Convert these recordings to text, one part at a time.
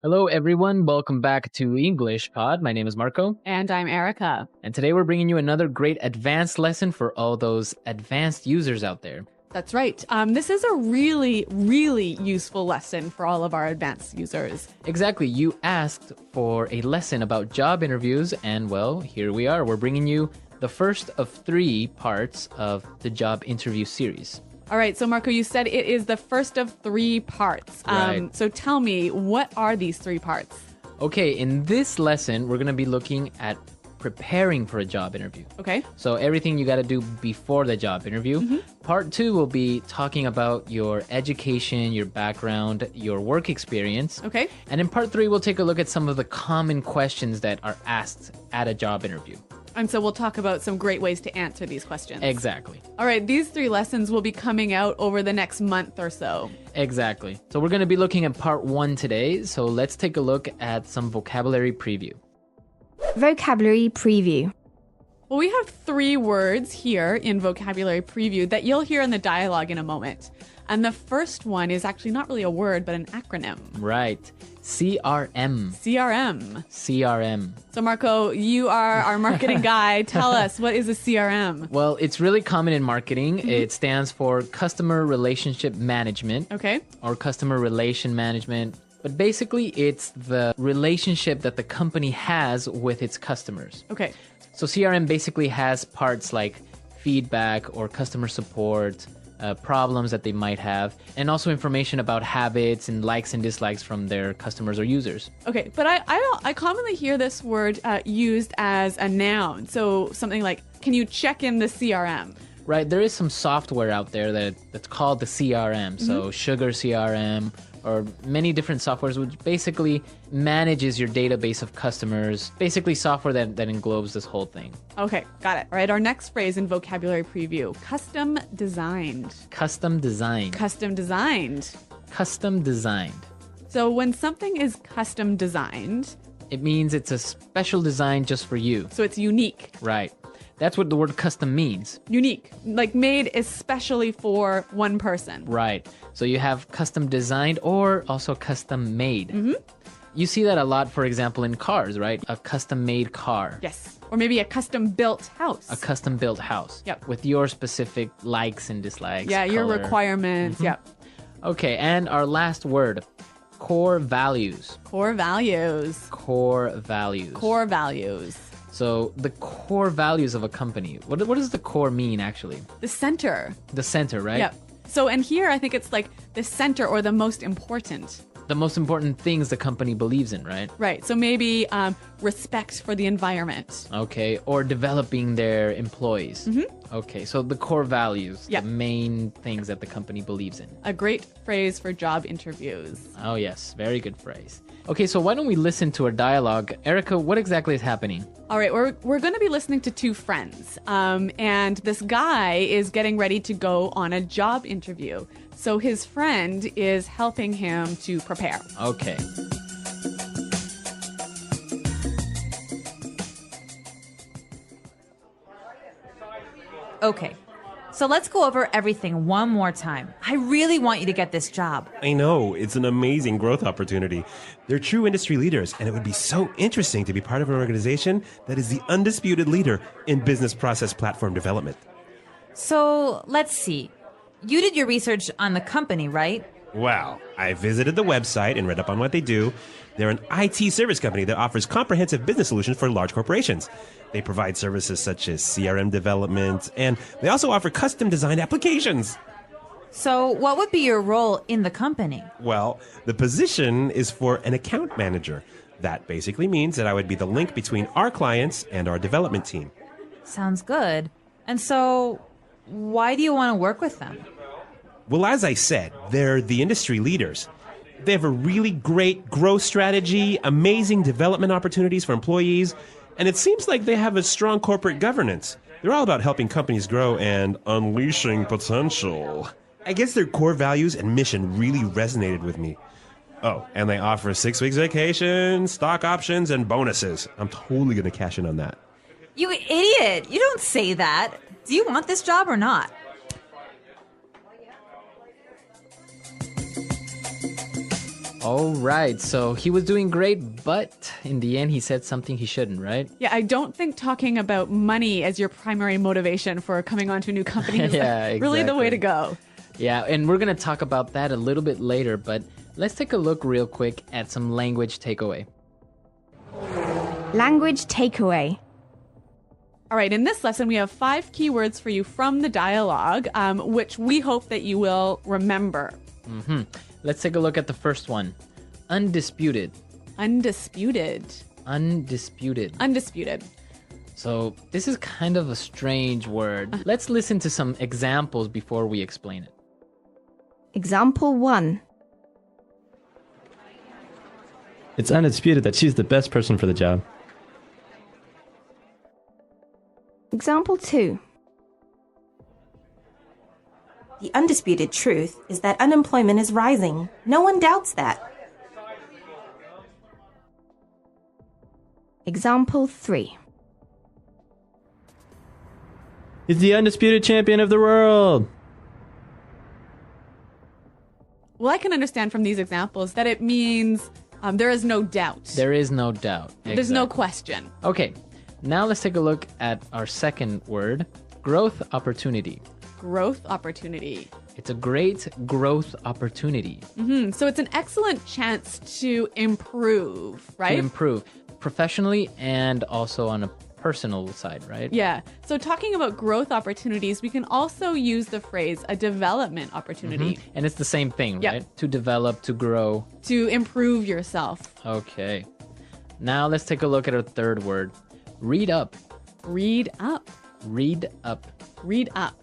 Hello, everyone. Welcome back to English Pod. My name is Marco. And I'm Erica. And today we're bringing you another great advanced lesson for all those advanced users out there. That's right. This is a really useful lesson for all of our advanced users. Exactly. You asked for a lesson about job interviews, and well, here we are. We're bringing you the first of 3 parts of the job interview series. All right. So, Marco, you said it is the first of 3 parts. Right. So tell me, what are these 3 parts? Okay, in this lesson, we're going to be looking at preparing for a job interview. Okay. So everything you got to do before the job interview. Mm-hmm. Part 2 will be talking about your education, your background, your work experience. Okay. And in part 3, we'll take a look at some of the common questions that are asked at a job interview. And so we'll talk about some great ways to answer these questions. Exactly. All right. These 3 lessons will be coming out over the next month or so. Exactly. So we're going to be looking at part 1 today. So let's take a look at some vocabulary preview. Vocabulary preview. Well, we have 3 words here in vocabulary preview that you'll hear in the dialogue in a moment. And the first one is actually not really a word, but an acronym. Right. CRM. CRM. CRM. So, Marco, you are our marketing guy. Tell us, what is a CRM? Well, it's really common in marketing. Mm-hmm. It stands for Customer Relationship Management. Okay. Or Customer Relation Management. But basically, it's the relationship that the company has with its customers. Okay. So CRM basically has parts like feedback or customer support, problems that they might have, and also information about habits and likes and dislikes from their customers or users. Okay, but I commonly hear this word used as a noun. So something like, can you check in the CRM? Right, there is some software out there that's called the CRM. So Sugar CRM, or many different softwares, which basically manages your database of customers. Basically software that englobes this whole thing. Okay, got it. All right, our next phrase in vocabulary preview, custom designed. Custom designed. Custom designed. Custom designed. So when something is custom designed, it means it's a special design just for you. So it's unique. Right. That's what the word custom means. Unique, like made especially for one person. Right. So you have custom designed or also custom made. Mm-hmm. You see that a lot, for example, in cars, right? A custom made car. Yes. Or maybe a custom built house. A custom built house. Yep. With your specific likes and dislikes. Yeah, your color. requirements. Mm-hmm. Yep. Okay, and our last word, core values. Core values. Core values. Core values. So the core values of a company, what does the core mean actually? The center. The center, right? Yep. So, and here I think it's like the center or the most important. The most important things the company believes in, right? Right. So maybe respect for the environment. Okay. Or developing their employees. Mm-hmm. Okay. So the core values, yep. The main things that the company believes in. A great phrase for job interviews. Oh, yes. Very good phrase. Okay, so why don't we listen to our dialogue? Erica, what exactly is happening? All right, we're going to be listening to 2 friends. And this guy is getting ready to go on a job interview. So his friend is helping him to prepare. Okay. Okay. So let's go over everything one more time. I really want you to get this job. I know. It's an amazing growth opportunity. They're true industry leaders, and it would be so interesting to be part of an organization that is the undisputed leader in business process platform development. So let's see. You did your research on the company, right? Wow. I visited the website and read up on what they do. They're an IT service company that offers comprehensive business solutions for large corporations. They provide services such as CRM development, and they also offer custom designed applications. So what would be your role in the company? Well, the position is for an account manager. That basically means that I would be the link between our clients and our development team. Sounds good. And so why do you want to work with them? Well, as I said, they're the industry leaders. They have a really great growth strategy, amazing development opportunities for employees, and it seems like they have a strong corporate governance. They're all about helping companies grow and unleashing potential. I guess their core values and mission really resonated with me. Oh, and they offer 6 weeks vacation, stock options, and bonuses. I'm totally going to cash in on that. You idiot! You don't say that. Do you want this job or not? All right, so he was doing great, but in the end, he said something he shouldn't, right? Yeah, I don't think talking about money as your primary motivation for coming onto a new company is Yeah, really the way to exactly. go. Yeah, and we're going to talk about that a little bit later, but let's take a look real quick at some language takeaway. Language takeaway. All right, in this lesson, we have 5 keywords for you from the dialogue, which we hope that you will remember. Let's take a look at the first one. Undisputed. Undisputed. Undisputed. Undisputed. So this is kind of a strange word. Let's listen to some examples before we explain it. Example 1. It's undisputed that she's the best person for the job. Example 2. The undisputed truth is that unemployment is rising. No one doubts that. Example 3. He's the undisputed champion of the world. Well, I can understand from these examples that it means there is no doubt. There is no doubt. There's no Exactly. question. Okay, now let's take a look at our second word, growth opportunity. Growth opportunity. It's a great growth opportunity So it's an excellent chance to improve, to right? improve professionally and also on a personal side, right? Yeah. So talking about growth opportunities, we can also use the phrase a development opportunity And it's the same thing, Yep. right? To develop, to grow. to improve yourself. Okay. Now let's take a look at our third word, read up. Read up. Read up. Read up.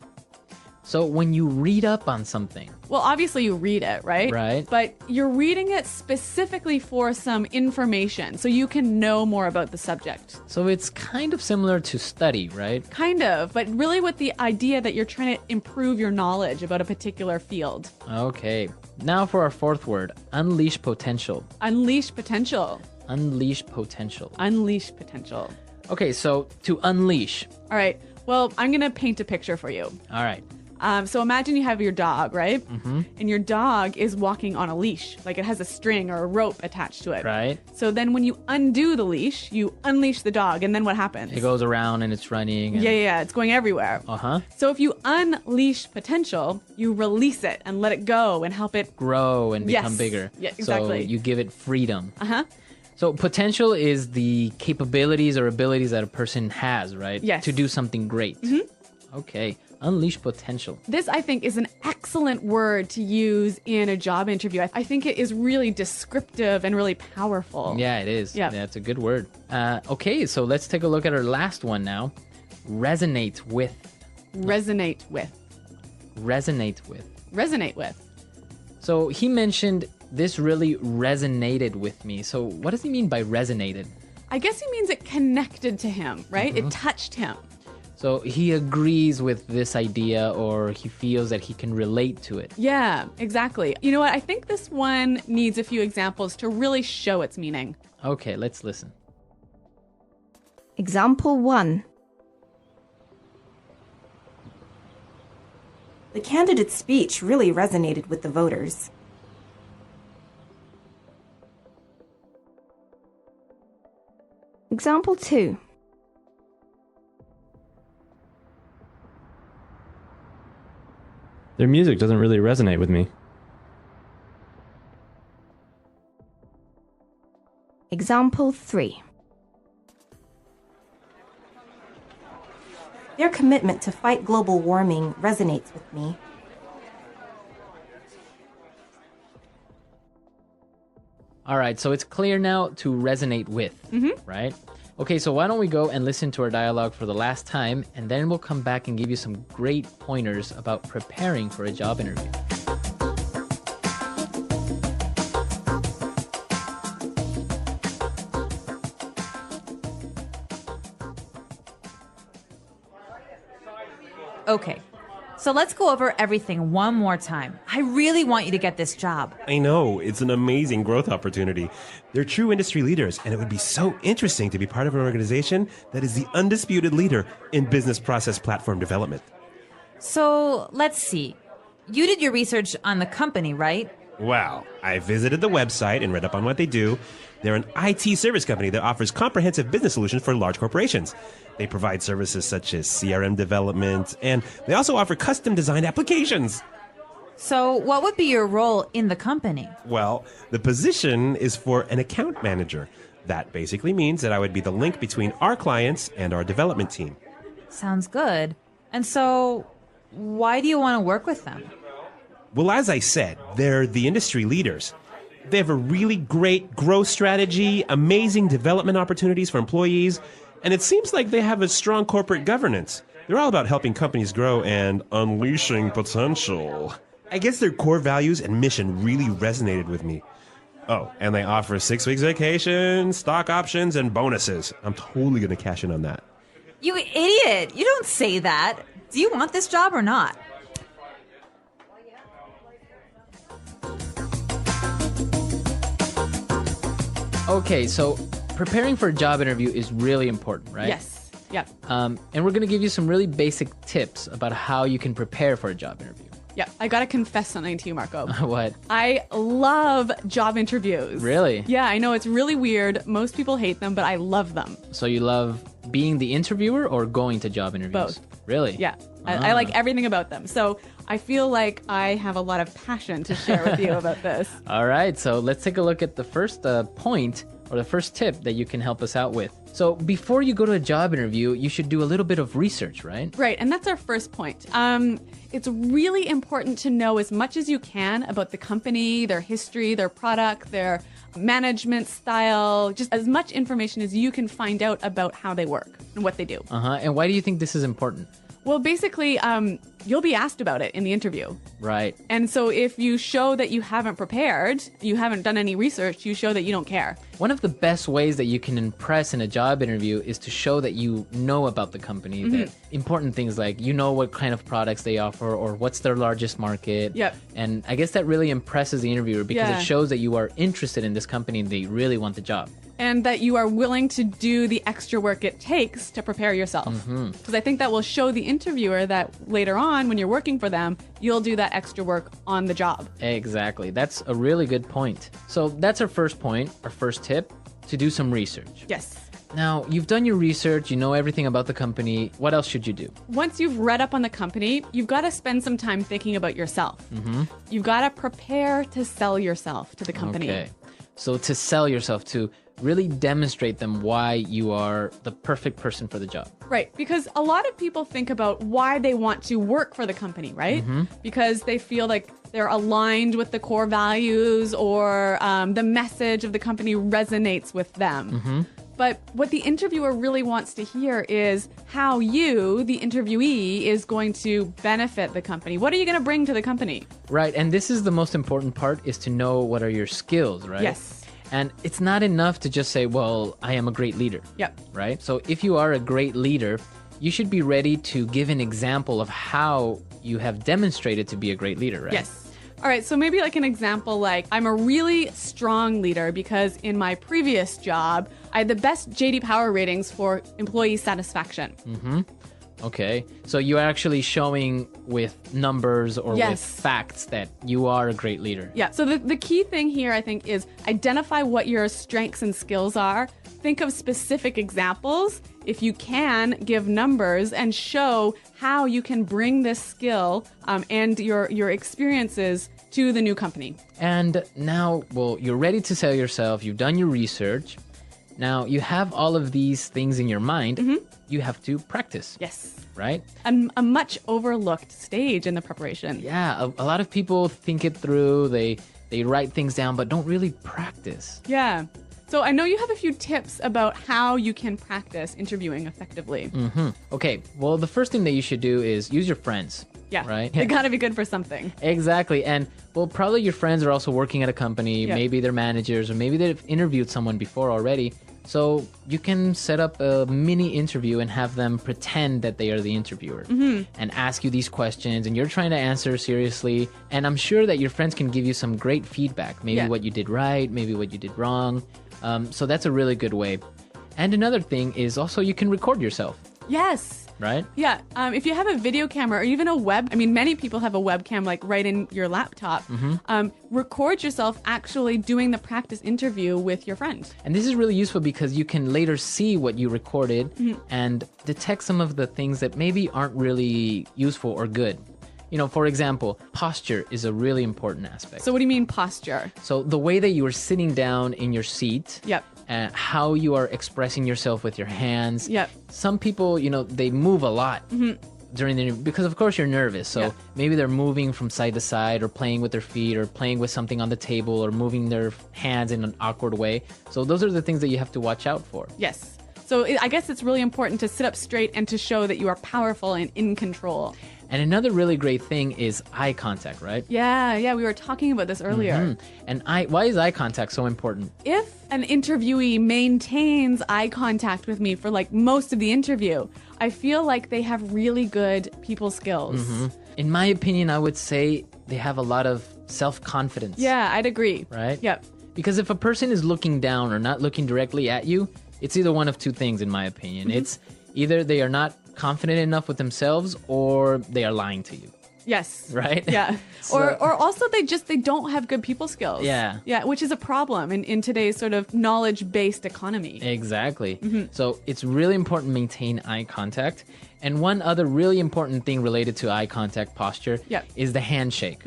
So when you read up on something, Well, obviously you read it, right? Right. But you're reading it specifically for some information so you can know more about the subject. so it's kind of similar to study, right? Kind of, but really with the idea that you're trying to improve your knowledge about a particular field. Okay. Now for our fourth word, unleash potential. Unleash potential. Unleash potential. Unleash potential. Okay, so to unleash. All right. Well, I'm going to paint a picture for you. All right. So imagine you have your dog, right? Mm-hmm. And your dog is walking on a leash, like it has a string or a rope attached to it. Right. So then when you undo the leash, you unleash the dog, and then what happens? It goes around and it's running. And... Yeah, it's going everywhere. Uh-huh. So if you unleash potential, you release it and let it go and help it. Grow and become Yes. bigger. Yeah, exactly. So you give it freedom. Uh-huh. So potential is the capabilities or abilities that a person has, right? Yes. To do something great. Okay. Unleash potential. This, I think, is an excellent word to use in a job interview. I think it is really descriptive and really powerful. Yeah, it is. Yeah. That's a good word. Okay, so let's take a look at our last one now. Resonate with. Resonate with. Resonate with. Resonate with. So he mentioned this really resonated with me. So what does he mean by resonated? I guess he means it connected to him, right? It touched him. So he agrees with this idea or he feels that he can relate to it. Yeah, exactly. You know what? I think this one needs a few examples to really show its meaning. Okay, let's listen. Example 1. The candidate's speech really resonated with the voters. Example 2. Their music doesn't really resonate with me. Example 3. Their commitment to fight global warming resonates with me. All right, so it's clear now to resonate with, right? Okay, so why don't we go and listen to our dialogue for the last time, and then we'll come back and give you some great pointers about preparing for a job interview. Okay. So let's go over everything one more time. I really want you to get this job. I know, it's an amazing growth opportunity. They're true industry leaders, and it would be so interesting to be part of an organization that is the undisputed leader in business process platform development. So let's see. You did your research on the company, right? Well, I visited the website and read up on what they do. They're an IT service company that offers comprehensive business solutions for large corporations. They provide services such as CRM development, and they also offer custom-designed applications. So, what would be your role in the company? Well, the position is for an account manager. That basically means that I would be the link between our clients and our development team. Sounds good. And so, why do you want to work with them? Well, as I said, they're the industry leaders. They have a really great growth strategy, amazing development opportunities for employees, and it seems like they have a strong corporate governance. They're all about helping companies grow and unleashing potential. I guess their core values and mission really resonated with me. Oh, and they offer 6 weeks vacation, stock options, and bonuses. I'm totally going to cash in on that. You idiot! You don't say that. Do you want this job or not? Okay, so preparing for a job interview is really important, right? Yes. Yep. And we're going to give you some really basic tips about how you can prepare for a job interview. Yep. I got to confess something to you, Marco. What? I love job interviews. Really? Yeah, I know it's really weird. Most people hate them, but I love them. So you love being the interviewer or going to job interviews? Both. Really? Yeah. I like everything about them. So I feel like I have a lot of passion to share with you about this. All right, so let's take a look at the first point or the first tip that you can help us out with. So before you go to a job interview, you should do a little bit of research, right? Right, and that's our first point. It's really important to know as much as you can about the company, their history, their product, their management style, just as much information as you can find out about how they work and what they do. And why do you think this is important? Well, basically, you'll be asked about it in the interview. Right. And so if you show that you haven't prepared, you haven't done any research, you show that you don't care. One of the best ways that you can impress in a job interview is to show that you know about the company, that important things like you know what kind of products they offer or what's their largest market. Yep. And I guess that really impresses the interviewer because Yeah. it shows that you are interested in this company and they really want the job. And that you are willing to do the extra work it takes to prepare yourself. Because I think that will show the interviewer that later on, when you're working for them, you'll do that extra work on the job. Exactly. That's a really good point. So that's our first point, our first tip, to do some research. Yes. Now, you've done your research, you know everything about the company. What else should you do? Once you've read up on the company, you've got to spend some time thinking about yourself. You've got to prepare to sell yourself to the company. Okay. So to sell yourself, to really demonstrate them why you are the perfect person for the job. Right, because a lot of people think about why they want to work for the company, right? Because they feel like they're aligned with the core values or the message of the company resonates with them. But what the interviewer really wants to hear is how you, the interviewee, is going to benefit the company. What are you going to bring to the company? Right, and this is the most important part, is to know what are your skills, right? Yes. And it's not enough to just say, well, I am a great leader. Yep. Right? So if you are a great leader, you should be ready to give an example of how you have demonstrated to be a great leader, right? Yes. All right, so maybe like an example, like I'm a really strong leader because in my previous job, I had the best JD Power ratings for employee satisfaction. Okay. So you're actually showing with numbers or with Yes. facts that you are a great leader. Yeah, so the key thing here, I think, is identify what your strengths and skills are. Think of specific examples. If you can, give numbers and show how you can bring this skill and your experiences to the new company. And now, well, you're ready to sell yourself. You've done your research. Now you have all of these things in your mind. You have to practice. Yes. Right? A much overlooked stage in the preparation. Yeah, a lot of people think it through. They write things down, but don't really practice. Yeah. So I know you have a few tips about how you can practice interviewing effectively. Okay, well, the first thing that you should do is use your friends. Yeah. Right? They gotta be good for something. Exactly. And, well, probably your friends are also working at a company. Yeah. Maybe they're managers, or maybe they've interviewed someone before already. So you can set up a mini interview and have them pretend that they are the interviewer and ask you these questions, and you're trying to answer seriously. And I'm sure that your friends can give you some great feedback. Maybe Yeah. what you did right, maybe what you did wrong. So that's a really good way. And another thing is also you can record yourself. Yes. right? Yeah. If you have a video camera or even a web, I mean, many people have a webcam like right in your laptop. Record yourself actually doing the practice interview with your friend. And this is really useful because you can later see what you recorded and detect some of the things that maybe aren't really useful or good. You know, for example, posture is a really important aspect. So what do you mean posture? So the way that you are sitting down in your seat, Yep. how you are expressing yourself with your hands. Yep. Some people, you know, they move a lot during the interview because, of course, you're nervous. So Yeah. maybe they're moving from side to side or playing with their feet or playing with something on the table or moving their hands in an awkward way. So those are the things that you have to watch out for. Yes. So I guess it's really important to sit up straight and to show that you are powerful and in control. And another really great thing is eye contact, right? Yeah, we were talking about this earlier. And why is eye contact so important? If an interviewee maintains eye contact with me for like most of the interview, I feel like they have really good people skills. In my opinion, I would say they have a lot of self-confidence. Yeah, I'd agree. Right? Yep. Because if a person is looking down or not looking directly at you, it's either one of two things, in my opinion. It's either they are not confident enough with themselves or they are lying to you. Yes. Right? Yeah. So- or also they don't have good people skills. Yeah. Yeah, which is a problem in today's sort of knowledge-based economy. Exactly. So it's really important to maintain eye contact. And one other really important thing related to eye contact posture Yep. is the handshake.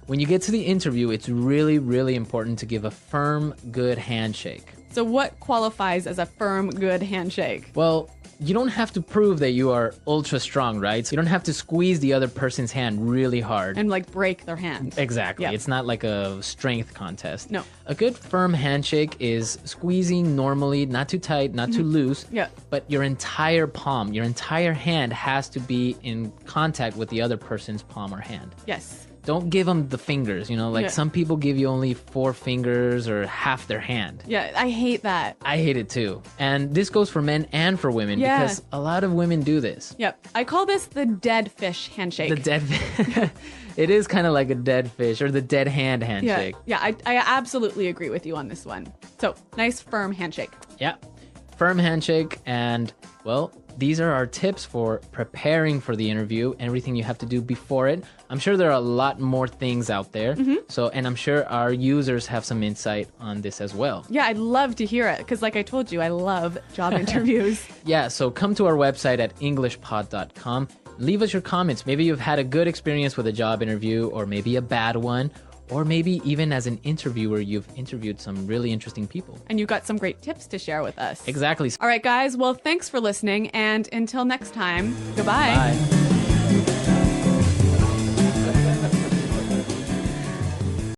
When you get to the interview, it's really, really important to give a firm, good handshake. So what qualifies as a firm, good handshake? Well, you don't have to prove that you are ultra strong, right? So you don't have to squeeze the other person's hand really hard. And like break their hand. Exactly. Yeah. It's not like a strength contest. No. A good firm handshake is squeezing normally, not too tight, not too loose. Yeah. But your entire palm, your entire hand has to be in contact with the other person's palm or hand. Yes. Don't give them the fingers, you know, like Yeah. some people give you only 4 fingers or half their hand. Yeah, I hate that. I hate it too. And this goes for men and for women Yeah. because a lot of women do this. Yep. I call this the dead fish handshake. The dead It is kind of like a dead fish or the dead hand handshake. Yeah, I absolutely agree with you on this one. So, nice firm handshake. Yeah. Firm handshake. And, well, these are our tips for preparing for the interview, everything you have to do before it. I'm sure there are a lot more things out there. So, and I'm sure our users have some insight on this as well. Yeah, I'd love to hear it because, like I told you, I love job interviews. Yeah, so come to our website at englishpod.com. Leave us your comments. Maybe you've had a good experience with a job interview or maybe a bad one. Or maybe even as an interviewer, you've interviewed some really interesting people. And you've got some great tips to share with us. Exactly. All right, guys. Well, thanks for listening. And until next time, goodbye. Bye.